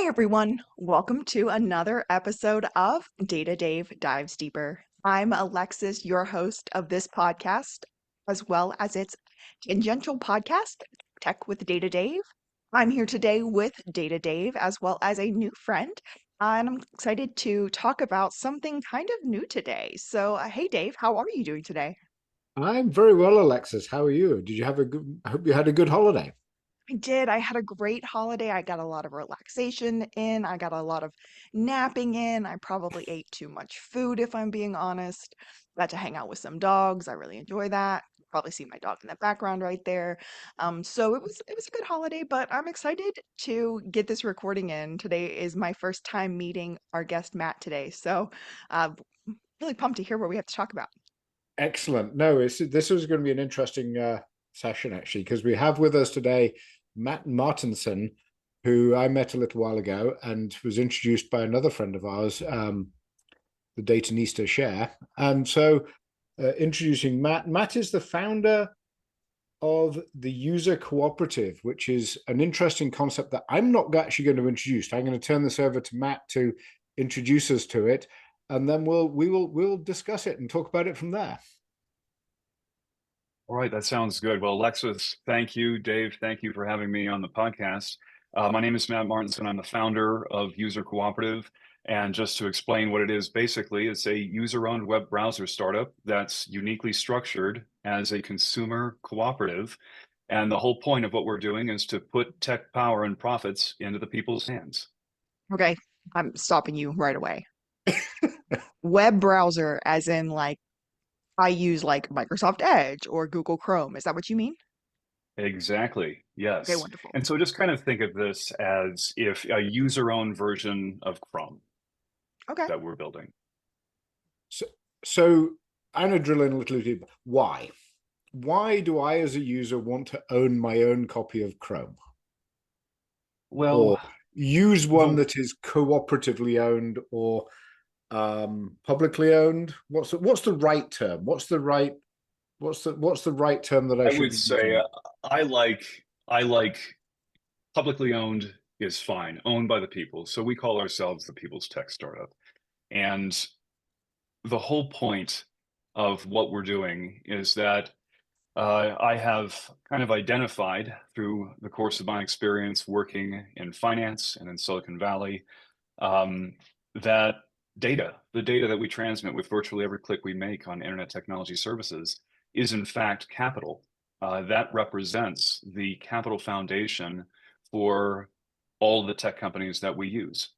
Hi, everyone. Welcome to another episode of Data Dave Dives Deeper. I'm Alexis, your host of this podcast, as well as its tangential podcast, Tech with Data Dave. I'm here today with Data Dave, as well as a new friend, and I'm excited to talk about something kind of new today. So, hey, Dave, how are you doing today? I'm very well, Alexis. How are you? Did you have a good, I hope you had a good holiday. I did. I had a great holiday. I got a lot of relaxation in. I got a lot of napping in. I probably ate too much food, if I'm being honest. Got to hang out with some dogs. I really enjoy that. Probably see my dog in the background right there. So it was a good holiday, but I'm excited to get this recording in. Today is my first time meeting our guest Matt today. So uh really pumped to hear what we have to talk about. Excellent. No, this was going to be an interesting session actually, because we have with us today Matt Martensen, who I met a little while ago and was introduced by another friend of ours, the Datanista Share. And so, introducing Matt. Matt is the founder of the user cooperative, which is an interesting concept that I'm not actually going to introduce. I'm going to turn this over to Matt to introduce us to it, and then we'll discuss it and talk about it from there. All right, that sounds good. Well, Alexis, thank you. Dave, thank you for having me on the podcast. My name is Matt Martensen. I'm the founder of User Cooperative. And just to explain what it is, basically, it's a user-owned web browser startup that's uniquely structured as a consumer cooperative. And the whole point of what we're doing is to put tech power and profits into the people's hands. Okay, I'm stopping you right away. Web browser, as in like I use like Microsoft Edge or Google Chrome. Is that what you mean? Exactly. Okay, Yes. wonderful. And so just kind of think of this as if a user-owned version of Chrome Okay. that we're building. So, so I'm going to drill in a little deeper. Why? Why do I, as a user, want to own my own copy of Chrome or Well, use one the that is cooperatively owned or publicly owned? What's the right term? What's the right term that I I should would be say using? I like publicly owned is fine, owned by the people. So we call ourselves the people's tech startup. And the whole point of what we're doing is that I have kind of identified through the course of my experience working in finance and in Silicon Valley, um, that the data that we transmit with virtually every click we make on internet technology services is in fact capital. That represents the capital foundation for all the tech companies that we use.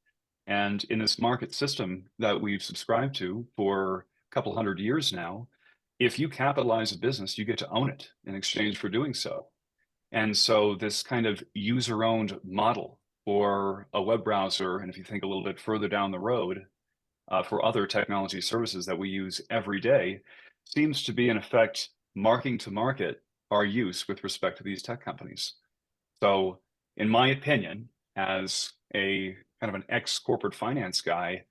And in this market system that we've subscribed to for a couple hundred years now, if you capitalize a business, you get to own it in exchange for doing so. And so this kind of user-owned model for a web browser, and if you think a little bit further down the road, for other technology services that we use every day, seems to be in effect marking to market our use with respect to these tech companies. So, in my opinion, as a kind of an ex-corporate finance guy,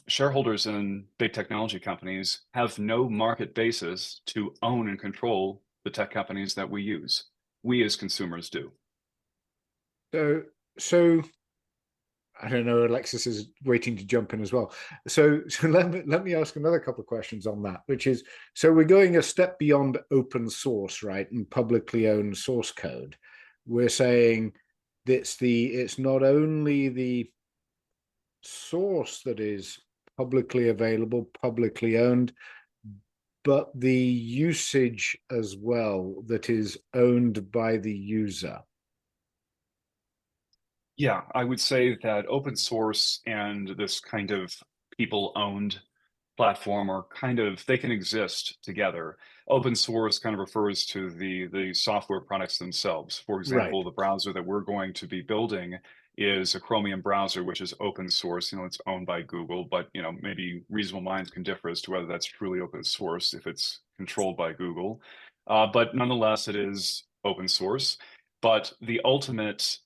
shareholders in big technology companies have no market basis to own and control the tech companies that we use. We as consumers do. So I don't know. Alexis is waiting to jump in as well. So let me ask another couple of questions on that, which is, so we're going a step beyond open source, right, and publicly owned source code. We're saying it's not only the source that is publicly available, publicly owned, but the usage as well that is owned by the user. Yeah, I would say that open source and this kind of people owned platform are kind of, they can exist together. Open source kind of refers to the software products themselves. For Right. example, the browser that we're going to be building is a Chromium browser, which is open source. It's owned by Google, but maybe reasonable minds can differ as to whether that's truly open source if it's controlled by Google. But nonetheless, it is open source. But the ultimate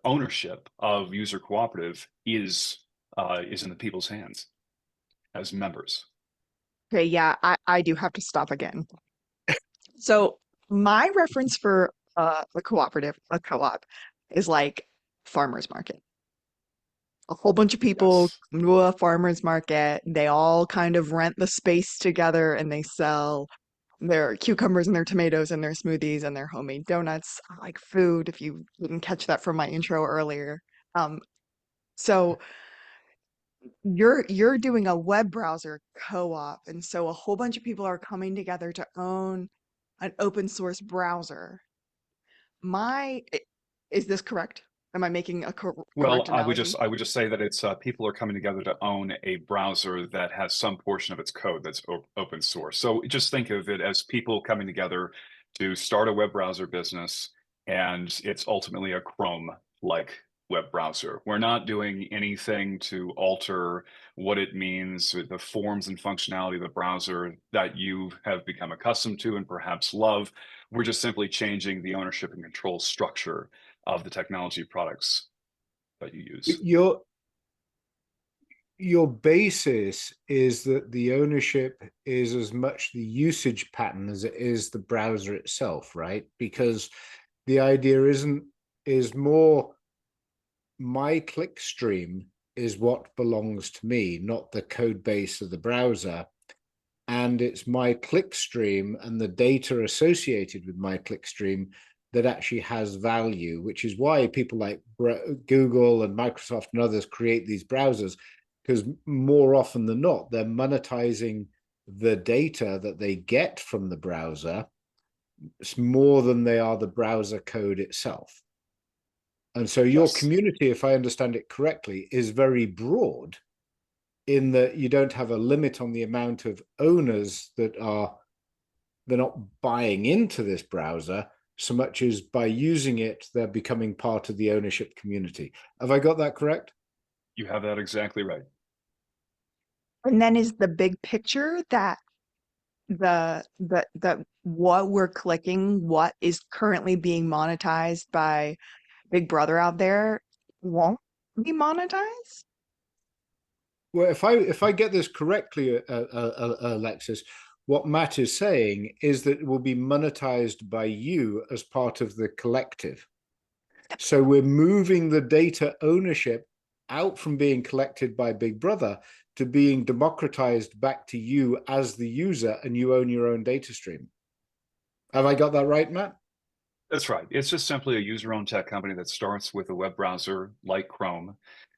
ownership of user cooperative is in the people's hands as members. Okay, yeah, I do have to stop again. So my reference for a cooperative, a co-op, is like farmers market. A whole bunch of people Yes. come to a farmer's market. They all kind of rent the space together and they sell their cucumbers and their tomatoes and their smoothies and their homemade donuts. I like food, if you didn't catch that from my intro earlier. Um, so you're doing a web browser co-op, and so a whole bunch of people are coming together to own an open source browser. My, is this correct? Am I making a Well, correct analogy? I would just say that it's people are coming together to own a browser that has some portion of its code that's open source. So just think of it as people coming together to start a web browser business, and it's ultimately a Chrome-like web browser. We're not doing anything to alter what it means, the forms and functionality of the browser that you have become accustomed to and perhaps love. We're just simply changing the ownership and control structure of the technology products that you use. Your basis is that the ownership is as much the usage pattern as it is the browser itself, right? Because the idea is more my clickstream is what belongs to me, not the code base of the browser. And it's my clickstream and the data associated with my clickstream that actually has value, which is why people like Google and Microsoft and others create these browsers, because more often than not, they're monetizing the data that they get from the browser. It's more than they are the browser code itself. And so your Yes. community, if I understand it correctly, is very broad in that you don't have a limit on the amount of owners that are they're not buying into this browser so much as by using it, they're becoming part of the ownership community. Have I got that correct? You have that exactly right. And then is the big picture that the what we're clicking, what is currently being monetized by Big Brother out there won't be monetized? Well, if I get this correctly, Alexis, what Matt is saying is that it will be monetized by you as part of the collective. So we're moving the data ownership out from being collected by Big Brother to being democratized back to you as the user, and you own your own data stream. Have I got that right, Matt? That's right. It's just simply a user-owned tech company that starts with a web browser like Chrome.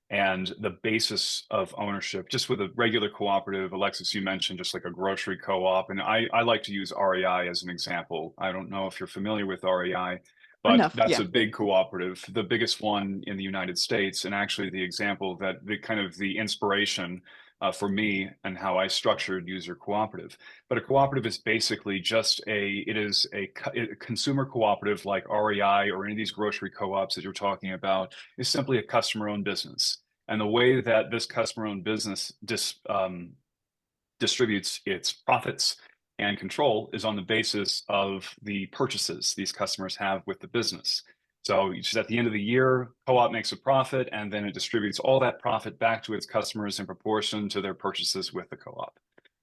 And the basis of ownership, just with a regular cooperative, Alexis, you mentioned just like a grocery co-op. And I like to use REI as an example. I don't know if you're familiar with REI, but Enough, that's yeah. a big cooperative, the biggest one in the United States. And actually the example that the kind of the inspiration for me and how I structured user cooperative. But a cooperative is basically just it is a consumer cooperative like REI or any of these grocery co-ops that you're talking about is simply a customer-owned business. And the way that this customer-owned business distributes its profits and control is on the basis of the purchases these customers have with the business. So just at the end of the year, co-op makes a profit, and then it distributes all that profit back to its customers in proportion to their purchases with the co-op.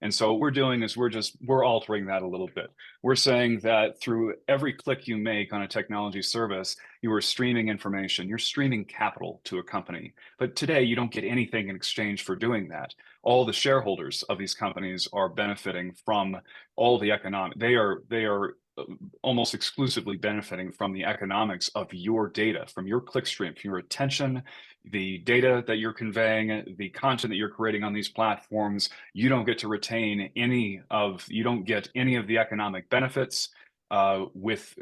And so what we're doing is we're altering that a little bit. We're saying that through every click you make on a technology service, you are streaming information, you're streaming capital to a company. But today you don't get anything in exchange for doing that. All the shareholders of these companies are benefiting from all the economic, they are almost exclusively benefiting from the economics of your data, from your clickstream, from your attention, the data that you're conveying, the content that you're creating on these platforms. You don't get to retain you don't get any of the economic benefits with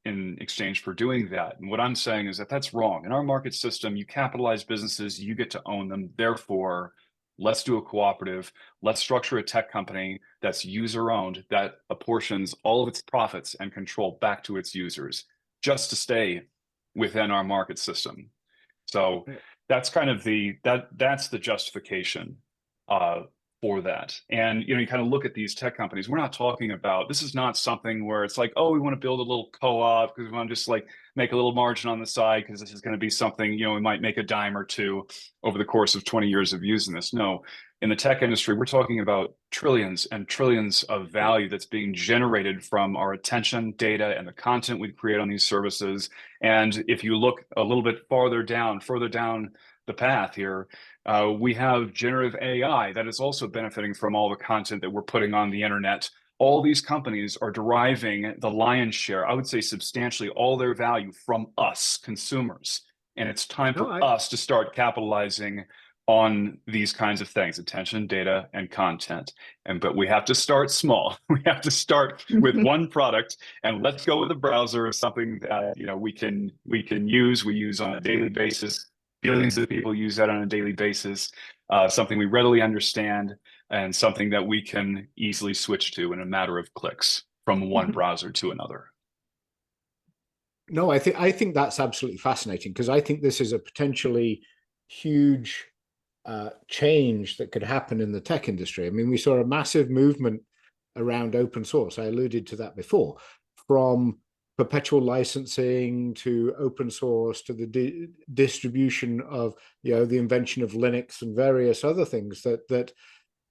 in exchange for doing that. And what I'm saying is that that's wrong. In our market system, you capitalize businesses, you get to own them. Therefore, let's do a cooperative. Let's structure a tech company that's user owned, that apportions all of its profits and control back to its users just to stay within our market system. So that's kind of that's the justification uh, for that. And you kind of look at these tech companies. We're not talking about, this is not something where it's like, oh, we want to build a little co-op because we want to just like make a little margin on the side because this is going to be something, we might make a dime or two over the course of 20 years of using this. No, in the tech industry, we're talking about trillions and trillions of value that's being generated from our attention, data, and the content we create on these services. And if you look a little bit further down the path here. We have generative AI that is also benefiting from all the content that we're putting on the internet. All these companies are deriving the lion's share, I would say substantially all their value from us, consumers. And it's time No, for us to start capitalizing on these kinds of things, attention, data, and content. But we have to start small. We have to start with one product, and let's go with a browser, something that we can use. We use on a daily basis. Billions of people use that on a daily basis. Something we readily understand, and something that we can easily switch to in a matter of clicks from one browser to another. No, I think that's absolutely fascinating, because I think this is a potentially huge change that could happen in the tech industry. I mean, we saw a massive movement around open source. I alluded to that before, from perpetual licensing to open source to the distribution of the invention of Linux and various other things that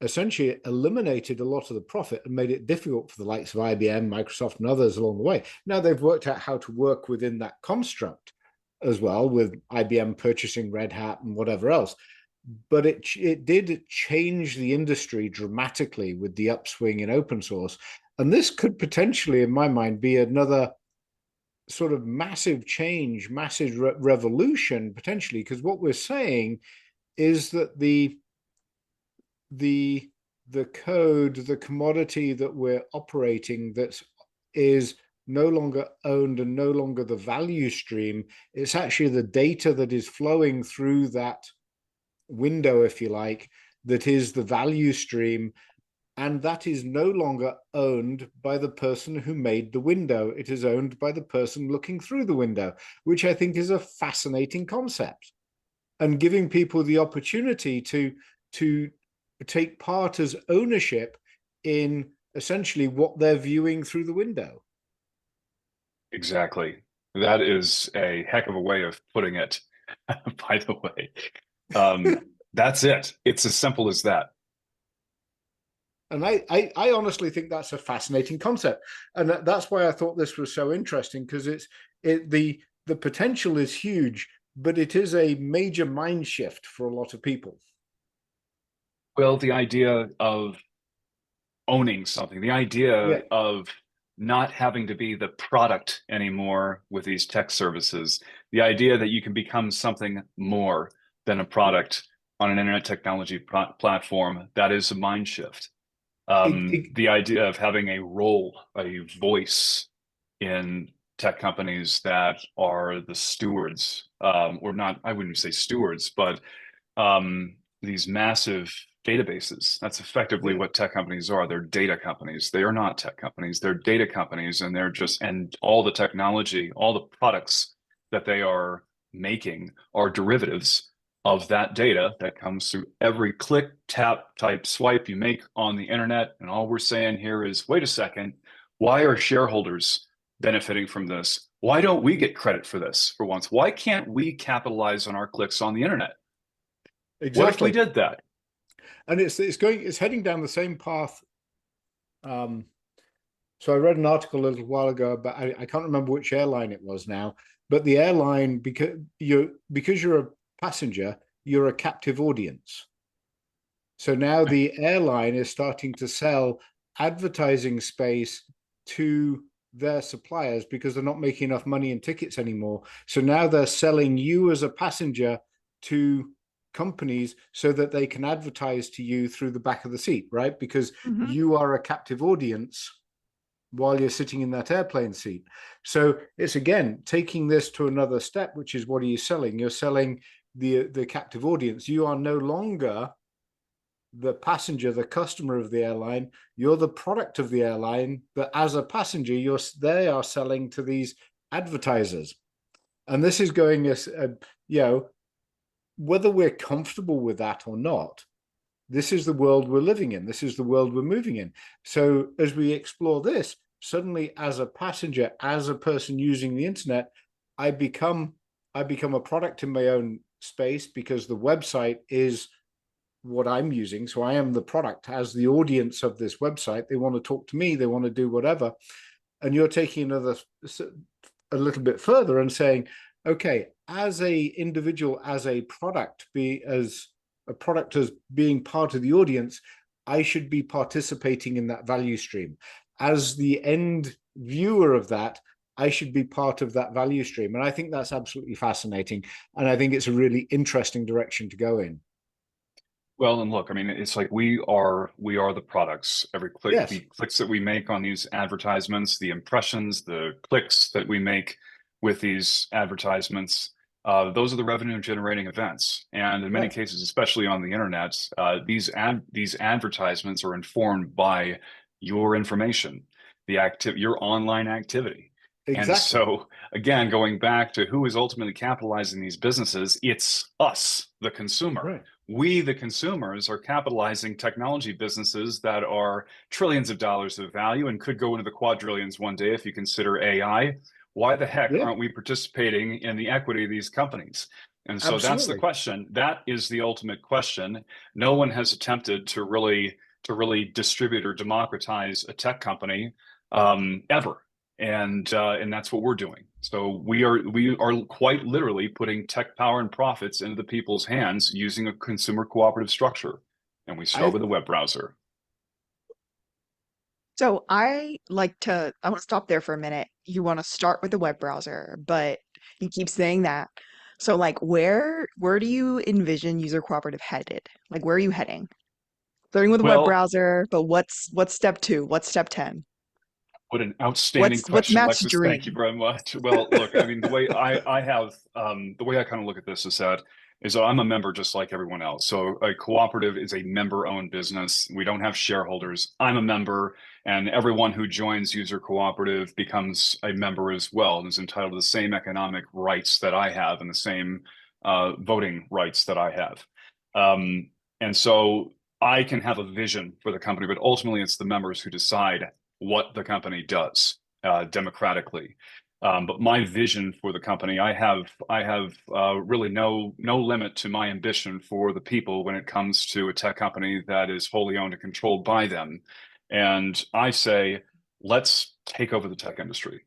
essentially eliminated a lot of the profit and made it difficult for the likes of IBM, Microsoft, and others along the way. Now they've worked out how to work within that construct as well, with IBM purchasing Red Hat and whatever else. But it did change the industry dramatically with the upswing in open source. And this could potentially, in my mind, be another sort of massive change, massive revolution, potentially, because what we're saying is that the code, the commodity that we're operating, that is no longer owned and no longer the value stream, it's actually the data that is flowing through that window, if you like, that is the value stream. And that is no longer owned by the person who made the window. It is owned by the person looking through the window, which I think is a fascinating concept, and giving people the opportunity to take part as ownership in essentially what they're viewing through the window. Exactly. That is a heck of a way of putting it, by the way. That's it. It's as simple as that. And I honestly think that's a fascinating concept. And that's why I thought this was so interesting, because the potential is huge, but it is a major mind shift for a lot of people. Well, the idea of owning something, the idea of not having to be the product anymore with these tech services, the idea that you can become something more than a product on an internet technology platform, that is a mind shift. The idea of having a role, a voice in tech companies that are the stewards, or not, I wouldn't say stewards, but these massive databases. That's effectively what tech companies are. They're data companies. They are not tech companies. They're data companies, and and all the technology, all the products that they are making are derivatives of that data that comes through every click, tap, type, swipe you make on the internet. And all we're saying here is, wait a second, why are shareholders benefiting from this? Why don't we get credit for this for once? Why can't we capitalize on our clicks on the internet? Exactly. What if we did that? And it's heading down the same path. So I read an article a little while ago, but I can't remember which airline it was now. But the airline, because you're a passenger, you're a captive audience. So now the airline is starting to sell advertising space to their suppliers because they're not making enough money in tickets anymore. So now they're selling you as a passenger to companies so that they can advertise to you through the back of the seat, right? Because you are a captive audience while you're sitting in that airplane seat. So it's, again, taking this to another step, which is, what are you selling? You're selling the captive audience. You are no longer the passenger, the customer of the airline. You're the product of the airline, but as a passenger, they are selling to these advertisers. And this is going as, whether we're comfortable with that or not, this is the world we're living in. This is the world we're moving in. So as we explore this, suddenly as a passenger, as a person using the internet, I become a product in my own space, because the website is what I'm using. So I am the product as the audience of this website. They want to talk to me. They want to do whatever. And you're taking a little bit further and saying, okay, as a individual, as a product, as a product as being part of the audience, I should be participating in that value stream. As the end viewer of that, I should be part of that value stream. And I think that's absolutely fascinating. And I think it's a really interesting direction to go in. Well, and look, I mean, it's like we are the products. Every click, Yes. the clicks that we make on these advertisements, the impressions, the clicks that we make with these advertisements, those are the revenue generating events. And in many Right. cases, especially on the internet, these advertisements are informed by your information, your online activity. And Exactly. so, again, going back to who is ultimately capitalizing these businesses, it's us, the consumer. Right. We, the consumers, are capitalizing technology businesses that are trillions of dollars of value and could go into the quadrillions one day if you consider AI. Why the heck Yeah. aren't we participating in the equity of these companies? And so that's the Absolutely. question. That is the ultimate question. No one has attempted to really distribute or democratize a tech company ever, and that's what we're doing. So we are quite literally putting tech power and profits into the people's hands using a consumer cooperative structure, and we start I with a web browser. So I want to stop there for a minute. You want to start with the web browser, but you keep saying that. So like where do you envision user cooperative headed? Like where are you heading? Starting with the web Well, browser, but what's step two? What's step 10? what an outstanding What's question, Matt's Lexus. Thank you dream? very much. Well, look, I mean, the way I have the way I kind of look at this is that I'm a member just like everyone else. So a cooperative is a member-owned business. We don't have shareholders. I'm a member, and everyone who joins user cooperative becomes a member as well and is entitled to the same economic rights that I have and the same voting rights that I have. Um, and so I can have a vision for the company, but ultimately it's the members who decide what the company does democratically. But my vision for the company, I have really no limit to my ambition for the people when it comes to a tech company that is wholly owned and controlled by them. And I say, let's take over the tech industry,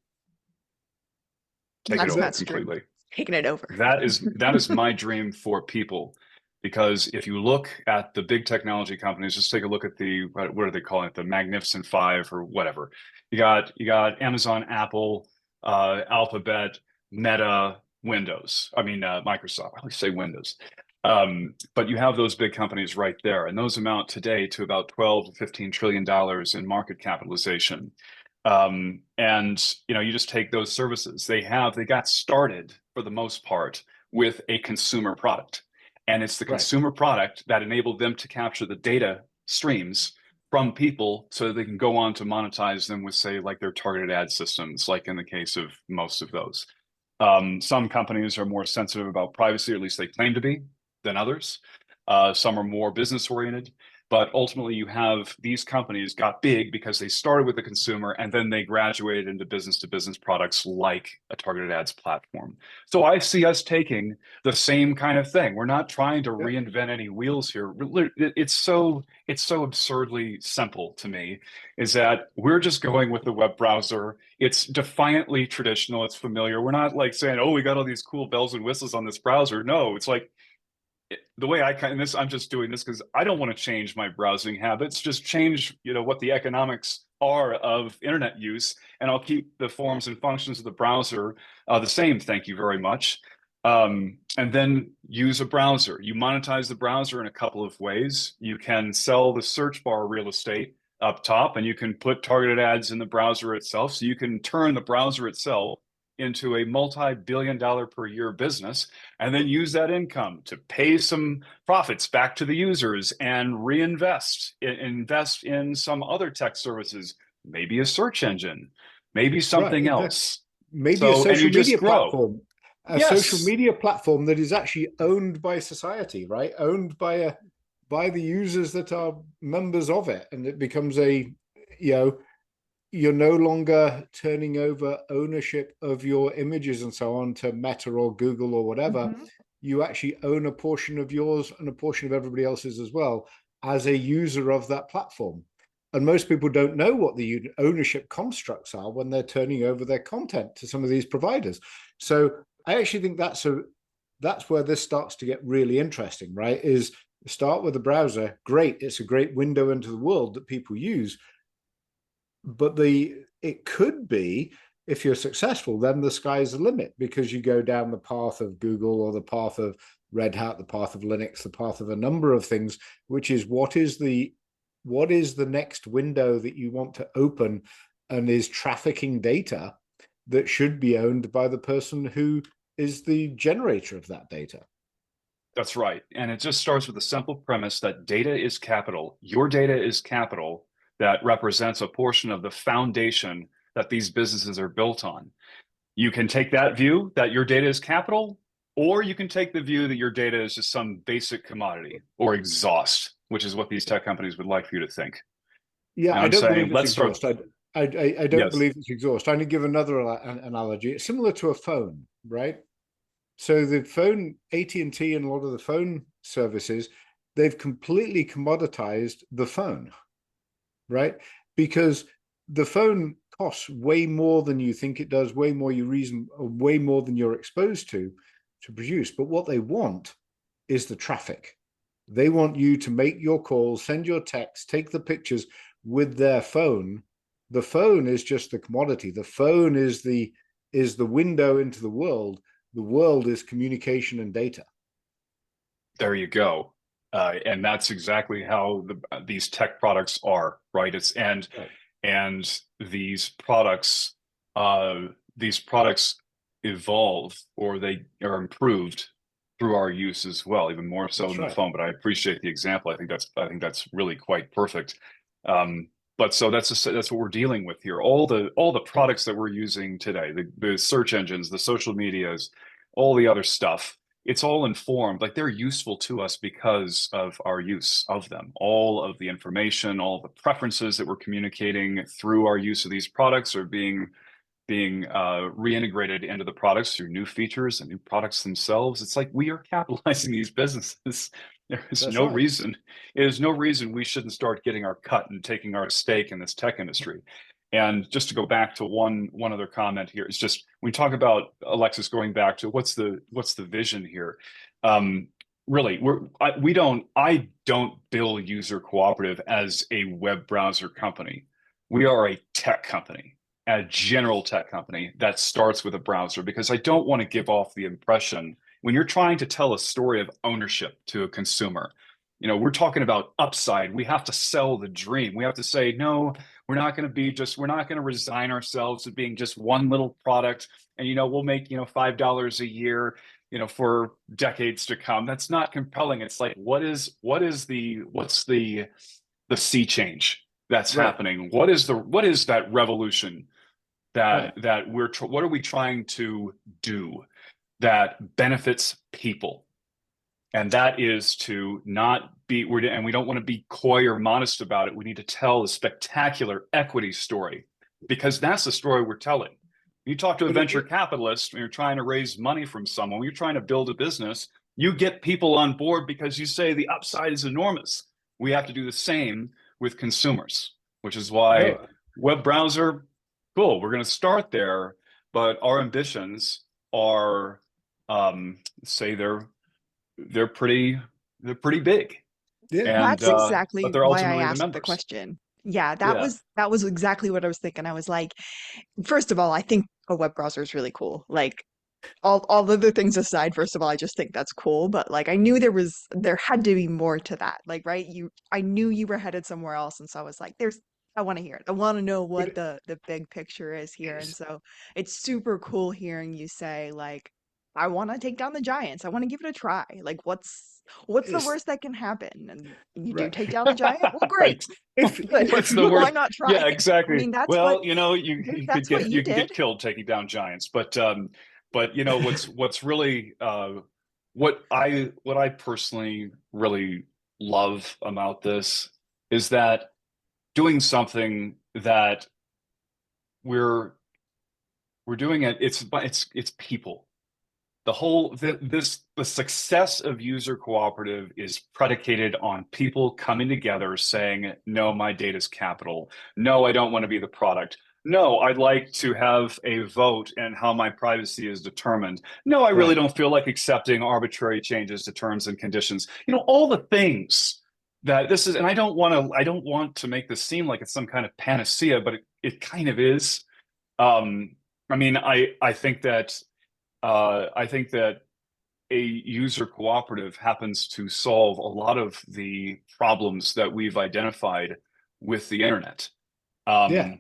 take it That's over Matt's dream. completely. Taking it over. That is my dream for people. Because if you look at the big technology companies, just take a look at the what are they calling it, the Magnificent Five or whatever. You got Amazon, Apple, Alphabet, Meta, Windows. I mean Microsoft. I always say Windows. But you have those big companies right there, and those amount today to about 12 to 15 trillion dollars in market capitalization. And you just take those services. They got started for the most part with a consumer product. And it's the right. consumer product that enabled them to capture the data streams from people so that they can go on to monetize them with, say, like their targeted ad systems, like in the case of most of those. Some companies are more sensitive about privacy, or at least they claim to be, than others. Some are more business oriented. But ultimately, you have these companies got big because they started with the consumer and then they graduated into business to business products like a targeted ads platform. So I see us taking the same kind of thing. We're not trying to Yeah. reinvent any wheels here. It's so absurdly simple to me, is that we're just going with the web browser. It's defiantly traditional. It's familiar. We're not like saying, oh, we got all these cool bells and whistles on this browser. No, it's like the way I kind of this, I'm just doing this because I don't want to change my browsing habits, just change, what the economics are of internet use, and I'll keep the forms and functions of the browser the same. Thank you very much. And then use a browser. You monetize the browser in a couple of ways. You can sell the search bar real estate up top, and you can put targeted ads in the browser itself. So you can turn the browser itself into a multi-billion-dollar per year business and then use that income to pay some profits back to the users and invest in some other tech services, maybe a search engine, maybe Right. something Exactly. else. Maybe a So, and you social just media grow. platform, Yes. that is actually owned by society, right? Owned by the users that are members of it, and it becomes you know, you're no longer turning over ownership of your images and so on to Meta or Google or whatever. Hmm. You actually own a portion of yours and a portion of everybody else's as well as a user of that platform. And most people don't know what the ownership constructs are when they're turning over their content to some of these providers. So I actually think that's where this starts to get really interesting, right? Is start with the browser, great, it's a great window into the world that people use, but it could be, if you're successful, then the sky's the limit, because you go down the path of Google or the path of Red Hat, the path of Linux, the path of a number of things, which is what is the next window that you want to open, and is trafficking data that should be owned by the person who is the generator of that data. That's right. And it just starts with a simple premise that data is capital. Your data is capital that represents a portion of the foundation that these businesses are built on. You can take that view that your data is capital, or you can take the view that your data is just some basic commodity or exhaust, which is what these tech companies would like for you to think. Yeah, And I I'm don't saying, believe it's let's start. exhaust. I don't Yes. believe it's exhaust. I'm going to give another analogy. It's similar to a phone, right? So the phone, AT&T and a lot of the phone services, they've completely commoditized the phone, right? Because the phone costs way more than you think it does, way more way more than you're exposed to produce. But what they want is the traffic. They want you to make your calls, send your texts, take the pictures with their phone. The phone is just the commodity. The phone is the window into the world. The world is communication and data. There you go. And that's exactly how these tech products are, right? And these products evolve, or they are improved through our use as well, even more so That's than the right. phone. But I appreciate the example. I think that's really quite perfect. But so that's what we're dealing with here. All the products that we're using today, the search engines, the social medias, all the other stuff, it's all informed, like they're useful to us because of our use of them. All of the information, all the preferences that we're communicating through our use of these products are being reintegrated into the products through new features and new products themselves. It's like we are capitalizing these businesses. There is That's no right. reason. It is no reason we shouldn't start getting our cut and taking our stake in this tech industry. And just to go back to one other comment here, it's just when we talk about Alexis going back to what's the vision here. Really, I don't bill User Cooperative as a web browser company. We are a tech company, a general tech company that starts with a browser, because I don't want to give off the impression, when you're trying to tell a story of ownership to a consumer, we're talking about upside. We have to sell the dream. We have to say, no, we're not going to resign ourselves to being just one little product. And, we'll make, $5 a year, for decades to come. That's not compelling. It's like, what's the sea change that's Right. happening? What is that revolution Right. what are we trying to do that benefits people? And that is to not be, and we don't want to be coy or modest about it. We need to tell a spectacular equity story, because that's the story we're telling. You talk to a But venture capitalist when you're trying to raise money from someone, when you're trying to build a business, you get people on board because you say the upside is enormous. We have to do the same with consumers, which is why no, web browser, cool, we're going to start there, but our ambitions are, say they're pretty big, yeah, and That's but exactly they're why I ultimately the asked the members. question. Yeah, Yeah. that was exactly what I was thinking. I was like, first of all, I think a web browser is really cool. Like all other things aside, first of all, I just think that's cool. But like I knew there had to be more to that. Like, right? I knew you were headed somewhere else. And so I was like, I want to hear it. I want to know but what the big picture is here. And it's so it's super cool hearing you say, like, I want to take down the giants. I want to give it a try. Like, what's the it's worst that can happen? And you do right. take down the giant? Well, great. Right. if Good. What's the Why worst? not try? Yeah, I exactly. mean, Well, you could that's what get you you can did. get killed taking down giants, but what's really what I personally really love about this is that doing something that we're we're doing it's people. The success of User Cooperative is predicated on people coming together saying, no, my data's capital. No, I don't want to be the product. No, I'd like to have a vote and how my privacy is determined. No, I really Right. don't feel like accepting arbitrary changes to terms and conditions. All the things that this is, and I don't want to make this seem like it's some kind of panacea, but it kind of is. I mean, I think that a user cooperative happens to solve a lot of the problems that we've identified with the internet. Yeah. Um,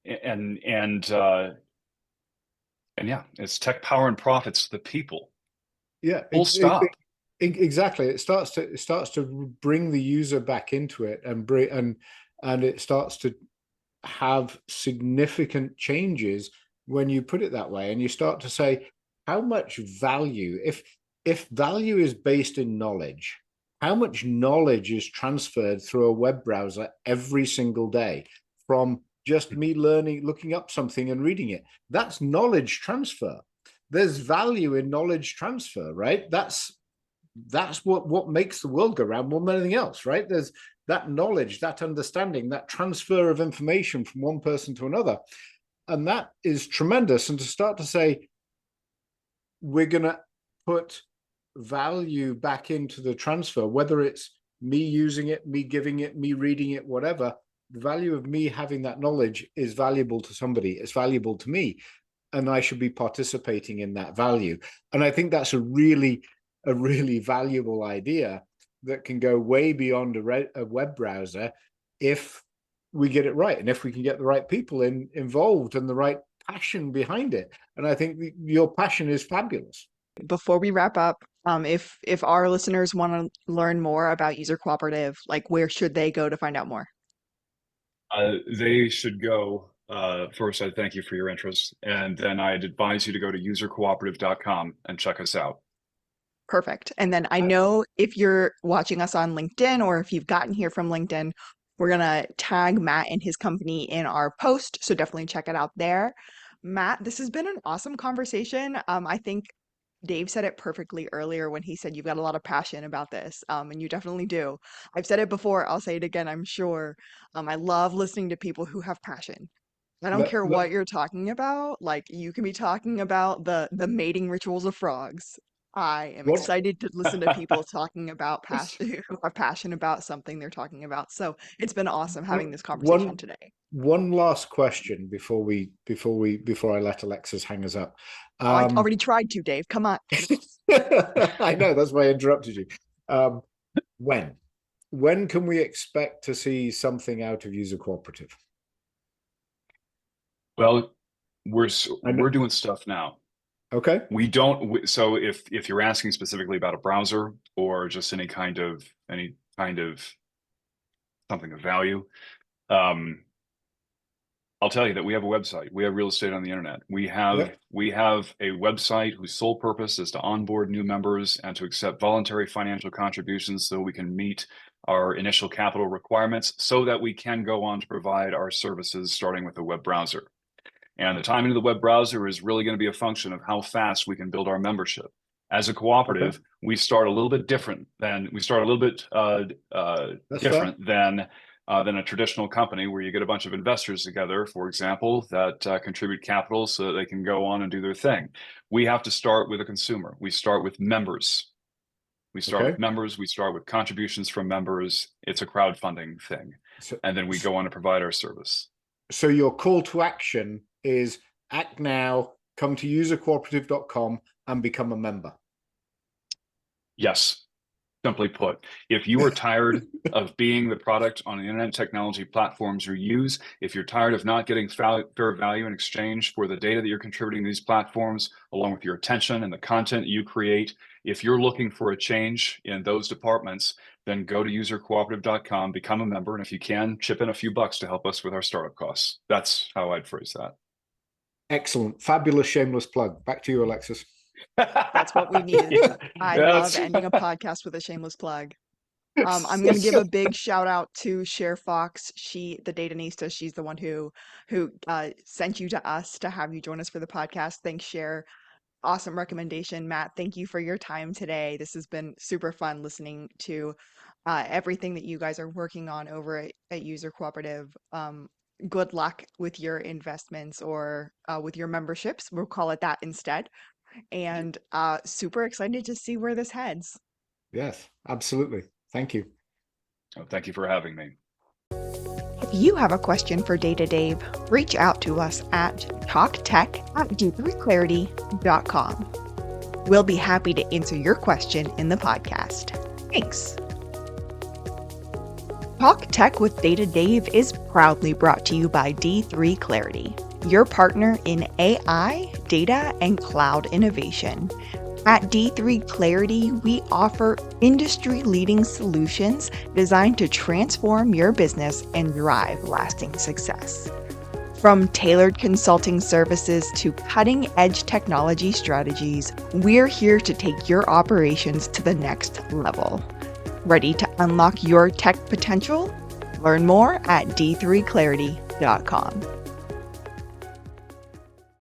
and and uh, and yeah, it's tech power and profits to the people. Yeah. Full stop. Exactly. It starts to bring the user back into it, and it starts to have significant changes when you put it that way, and you start to say how much value, if value is based in knowledge, how much knowledge is transferred through a web browser every single day from just me learning, looking up something and reading it. That's knowledge transfer. There's value in knowledge transfer, right? That's what makes the world go round more than anything else, right? There's that knowledge, that understanding, that transfer of information from one person to another. And that is tremendous. And to start to say, we're going to put value back into the transfer, whether it's me using it, me giving it, me reading it, whatever, the value of me having that knowledge is valuable to somebody. It's valuable to me. And I should be participating in that value. And I think that's a really valuable idea that can go way beyond a web browser if we get it right, and if we can get the right people involved and the right passion behind it. And I think your passion is fabulous. Before we wrap up, if our listeners want to learn more about user cooperative, like where should they go to find out more? They should go. First, I thank you for your interest, and then I'd advise you to go to usercooperative.com and check us out. Perfect. And then I know if you're watching us on LinkedIn or if you've gotten here from LinkedIn, we're going to tag Matt and his company in our post. So definitely check it out there. Matt, this has been an awesome conversation. I think Dave said it perfectly earlier when he said you've got a lot of passion about this, and you definitely do. I've said it before, I'll say it again, I'm sure. I love listening to people who have passion. I don't care Let, what you're talking about. Like you can be talking about the mating rituals of frogs. I am what excited to listen to people talking about passion who are passionate about something they're talking about. So it's been awesome having this conversation one today. one last question before I let Alexis hang us up. Oh, I um already tried to, Dave. Come on. I know, that's why I interrupted you. um when can we expect to see something out of user cooperative? Well, I know. we're doing stuff now. Okay. We don't. So if you're asking specifically about a browser or just any kind of something of value, um, I'll tell you that we have a website. We have real estate on the internet. Yeah. We have a website whose sole purpose is to onboard new members and to accept voluntary financial contributions so we can meet our initial capital requirements so that we can go on to provide our services starting with a web browser. And the timing of the web browser is really going to be a function of how fast we can build our membership. As a Okay. cooperative, we start a little bit different That's fair. different than a traditional company where you get a bunch of investors together, for example, that contribute capital so that they can go on and do their thing. We have to start with a consumer. We start with members. We start Okay. with members. We start with contributions from members. It's a crowdfunding thing. So, And then we go on to provide our service. so your call to action is act now, come to usercooperative.com and become a member. Yes. Simply put, if you are tired of being the product on the internet technology platforms you use, if you're tired of not getting fair value in exchange for the data that you're contributing to these platforms, along with your attention and the content you create, if you're looking for a change in those departments, then go to usercooperative.com, become a member, and if you can, chip in a few bucks to help us with our startup costs. That's how I'd phrase that. Excellent. Fabulous shameless plug. Back to you, Alexis. That's what we needed. Yeah, I love that's ending a podcast with a shameless plug. I'm going to give a big shout out to Cher Fox. The Datanista, she's the one who sent you to us to have you join us for the podcast. Thanks, Cher. Awesome recommendation, Matt. Thank you for your time today. This has been super fun listening to everything that you guys are working on over at User Cooperative. good luck with your investments or with your memberships. We'll call it that instead. And super excited to see where this heads. Yes, absolutely. Thank you. Oh, thank you for having me. If you have a question for Data Dave, reach out to us at talktech@d3clarity.com. We'll be happy to answer your question in the podcast. Thanks. Talk Tech with Data Dave is proudly brought to you by D3 Clarity, your partner in AI, data, and cloud innovation. At D3 Clarity, we offer industry-leading solutions designed to transform your business and drive lasting success. From tailored consulting services to cutting-edge technology strategies, we're here to take your operations to the next level. Ready to unlock your tech potential? Learn more at d3clarity.com.